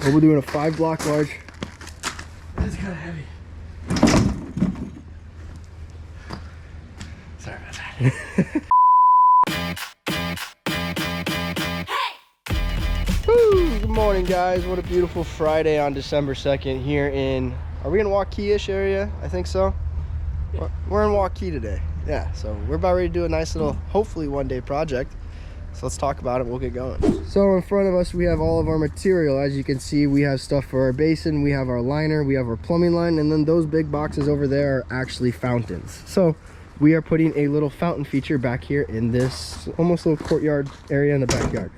We're doing a 5 block large. It's kind of heavy. Sorry about that. Woo! Good morning, guys. What a beautiful Friday on December 2nd here in, are we in Waukee-ish area? I think so. Yeah. We're in Waukee today. Yeah, so we're about ready to do a nice little, hopefully one-day project. So let's talk about it. We'll get going. So in front of us, we have all of our material. As you can see, we have stuff for our basin, we have our liner, we have our plumbing line, and then those big boxes over there are actually fountains. So we are putting a little fountain feature back here in this almost little courtyard area in the backyard.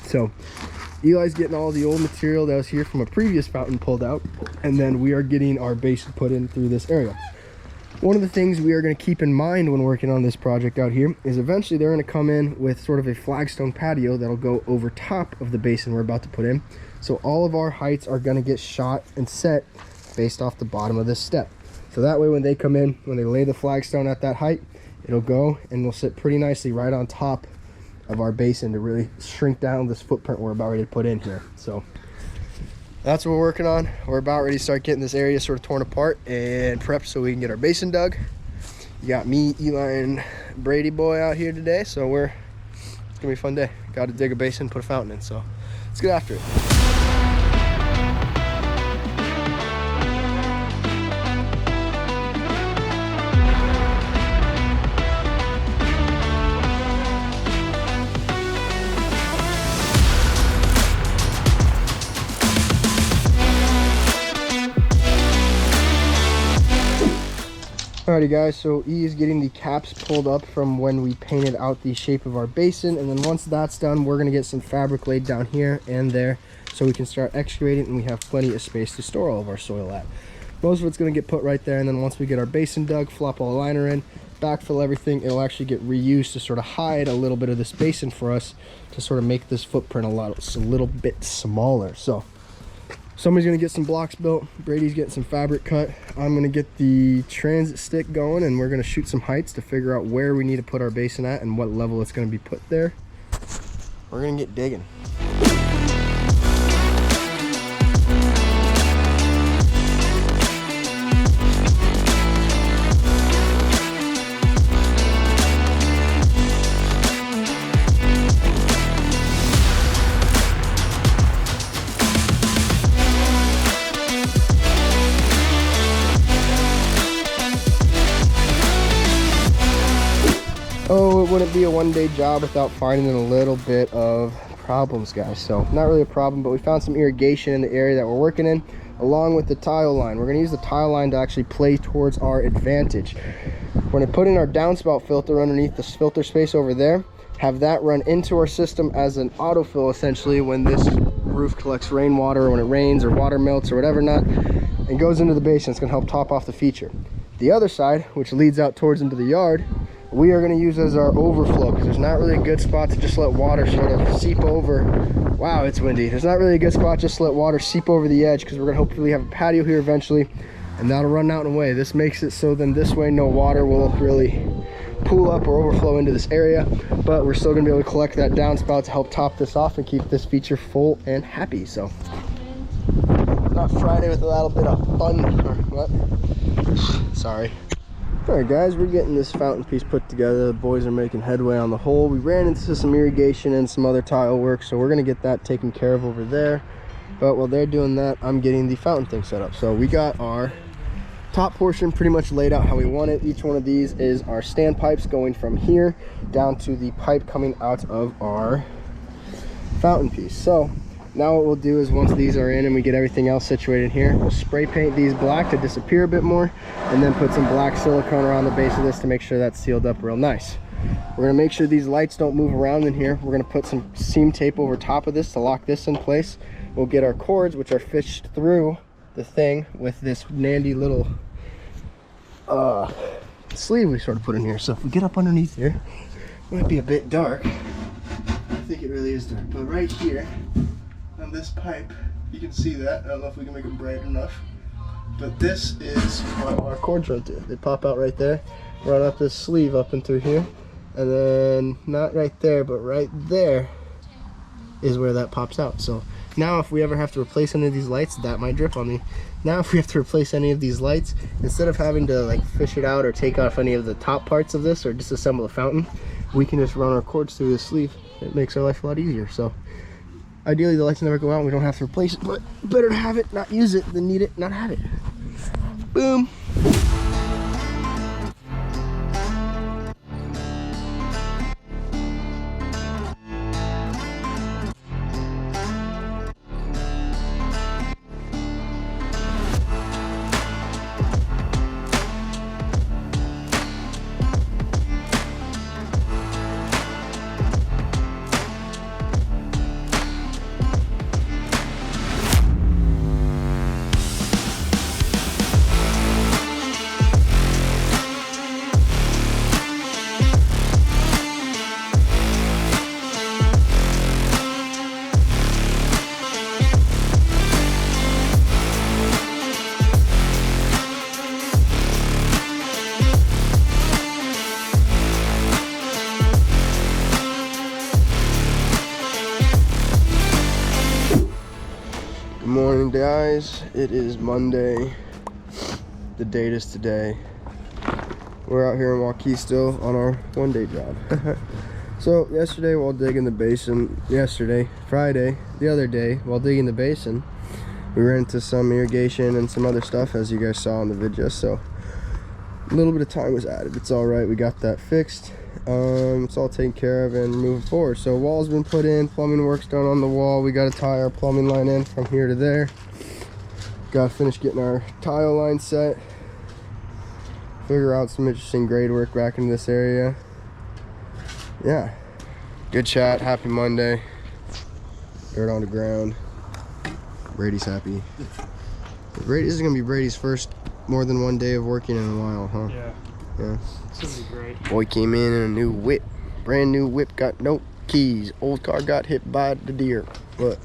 So Eli's getting all the old material that was here from a previous fountain pulled out, and then we are getting our basin put in through this area. One of the things we are going to keep in mind when working on this project out here is eventually they're going to come in with sort of a flagstone patio that'll go over top of the basin we're about to put in. So all of our heights are going to get shot and set based off the bottom of this step. So that way when they come in, when they lay the flagstone at that height, it'll go and will sit pretty nicely right on top of our basin to really shrink down this footprint we're about ready to put in here. So that's what we're working on. We're about ready to start getting this area sort of torn apart and prepped so we can get our basin dug. You got me, Eli and Brady boy out here today, so it's gonna be a fun day. Got to dig a basin, put a fountain in, so let's get after it. Alrighty guys, so E is getting the caps pulled up from when we painted out the shape of our basin, and then once that's done, we're going to get some fabric laid down here and there so we can start excavating and we have plenty of space to store all of our soil at. Most of it's going to get put right there, and then once we get our basin dug, flop all the liner in, backfill everything, it'll actually get reused to sort of hide a little bit of this basin for us to sort of make this footprint a little bit smaller. So somebody's gonna get some blocks built, Brady's getting some fabric cut, I'm gonna get the transit stick going, and we're gonna shoot some heights to figure out where we need to put our basin at and what level it's gonna be put there. We're gonna get digging. Oh, it wouldn't be a one-day job without finding a little bit of problems, guys. So not really a problem, but we found some irrigation in the area that we're working in along with the tile line. We're going to use the tile line to actually play towards our advantage. We're going to put in our downspout filter underneath this filter space over there, have that run into our system as an autofill essentially when this roof collects rainwater or when it rains or water melts or whatever not, and goes into the basin. It's going to help top off the feature. The other side, which leads out towards into the yard, we are going to use as our overflow, because there's not really a good spot to just let water sort of seep over. Wow, it's windy. There's not really a good spot just to let water seep over the edge, because we're going to hopefully have a patio here eventually, and that'll run out and away. This makes it so then this way no water will really pool up or overflow into this area, but we're still going to be able to collect that downspout to help top this off and keep this feature full and happy. So not Friday with a little bit of fun, or what? Sorry. Alright guys, we're getting this fountain piece put together. The boys are making headway on the hole. We ran into some irrigation and some other tile work, so we're going to get that taken care of over there. But while they're doing that, I'm getting the fountain thing set up. So we got our top portion pretty much laid out how we want it. Each one of these is our standpipes going from here down to the pipe coming out of our fountain piece. So now what we'll do is once these are in and we get everything else situated here, we'll spray paint these black to disappear a bit more, and then put some black silicone around the base of this to make sure that's sealed up real nice. We're going to make sure these lights don't move around in here. We're going to put some seam tape over top of this to lock this in place. We'll get our cords, which are fished through the thing with this handy little sleeve we sort of put in here. So if we get up underneath here, it might be a bit dark. I think it really is dark, but right here on this pipe, you can see that. I don't know if we can make it bright enough, but this is what our cords run to. They pop out right there, run up this sleeve up and through here, and then not right there, but right there is where that pops out. So Now if we ever have to replace any of these lights, that might drip on me. Now if we have to replace any of these lights, instead of having to like fish it out or take off any of the top parts of this or disassemble the fountain, we can just run our cords through the sleeve. It makes our life a lot easier. So ideally the lights never go out and we don't have to replace it, but better to have it, not use it, than need it, not have it. Boom. Good morning, guys. It is Monday. The date is today. We're out here in Waukee still on our one-day job. So yesterday while digging the basin, Friday, the other day, while digging the basin, we ran into some irrigation and some other stuff, as you guys saw in the video. So a little bit of time was added. It's all right. We got that fixed. It's all taken care of and moving forward. So wall's been put in, plumbing work's done on the wall. We got to tie our plumbing line in from here to there. Got to finish getting our tile line set. Figure out some interesting grade work back in this area. Yeah, good chat. Happy Monday. Dirt on the ground. Brady's happy. This is gonna be Brady's first more than one day of working in a while, huh? Yeah. This would be great. Boy came in a new whip, brand new whip, got no keys. Old car got hit by the deer. But